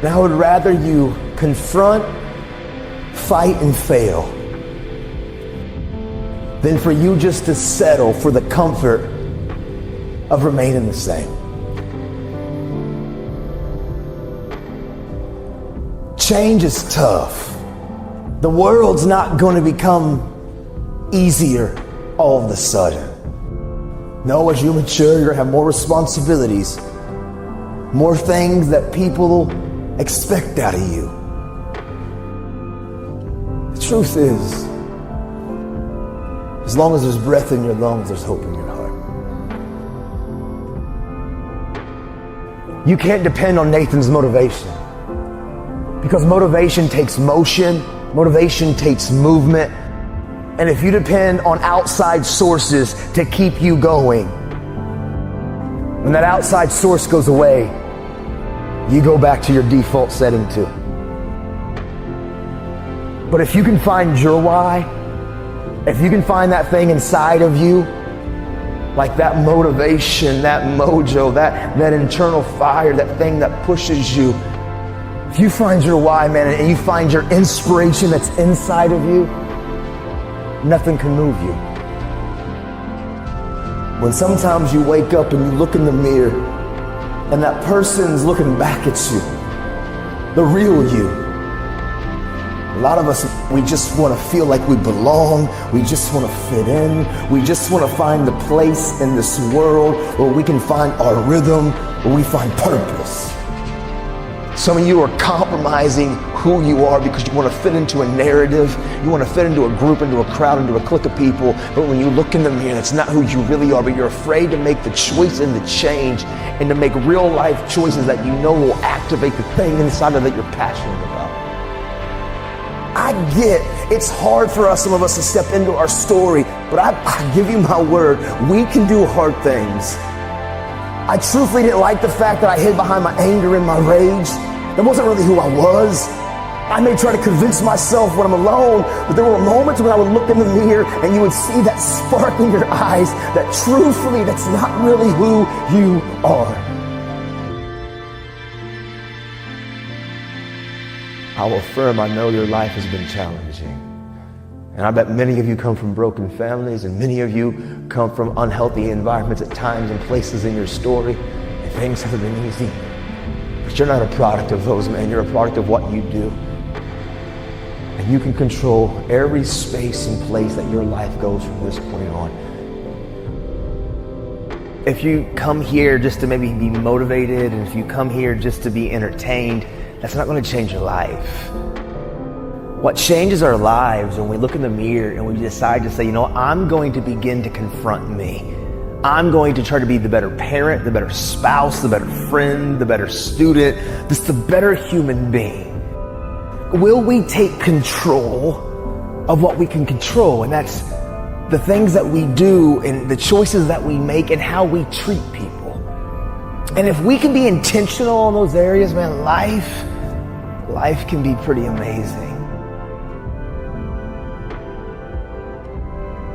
And I would rather you confront, fight, and fail than for you just to settle for the comfort of remaining the same. Change is tough. The world's not going to become easier all of a sudden. No, as you mature, you're going to have more responsibilities, more things that people expect out of you. The truth is, as long as there's breath in your lungs, there's hope in your heart. You can't depend on Nathan's motivation, because motivation takes motion, motivation takes movement. And if you depend on outside sources to keep you going, when that outside source goes away, you go back to your default setting too. But if you can find your why, if you can find that thing inside of you, like that motivation, that mojo, that internal fire, that thing that pushes you, if you find your why, man, and you find your inspiration that's inside of you, nothing can move you. When sometimes you wake up and you look in the mirror and that person's looking back at you, the real you. A lot of us, we just want to feel like we belong. We just want to fit in. We just want to find the place in this world where we can find our rhythm, where we find purpose. Some of you are compromising who you are because you want to fit into a narrative. You want to fit into a group, into a crowd, into a clique of people. But when you look in the mirror, that's not who you really are. But you're afraid to make the choice and the change and to make real life choices that you know will activate the thing inside of that you're passionate about. I get it's hard for us, some of us, to step into our story. But I give you my word, we can do hard things. I truthfully didn't like the fact that I hid behind my anger and my rage. That wasn't really who I was. I may try to convince myself when I'm alone, but there were moments when I would look in the mirror and you would see that spark in your eyes that truthfully, that's not really who you are. I will affirm, I know your life has been challenging. And I bet many of you come from broken families, and many of you come from unhealthy environments at times and places in your story, and things haven't been easy. But you're not a product of those, man. You're a product of what you do. And you can control every space and place that your life goes from this point on. If you come here just to maybe be motivated, and if you come here just to be entertained, that's not going to change your life. What changes our lives when we look in the mirror and we decide to say, you know, I'm going to begin to confront me. I'm going to try to be the better parent, the better spouse, the better friend, the better student, just the better human being. Will we take control of what we can control? And that's the things that we do and the choices that we make and how we treat people. And if we can be intentional in those areas, man, life can be pretty amazing.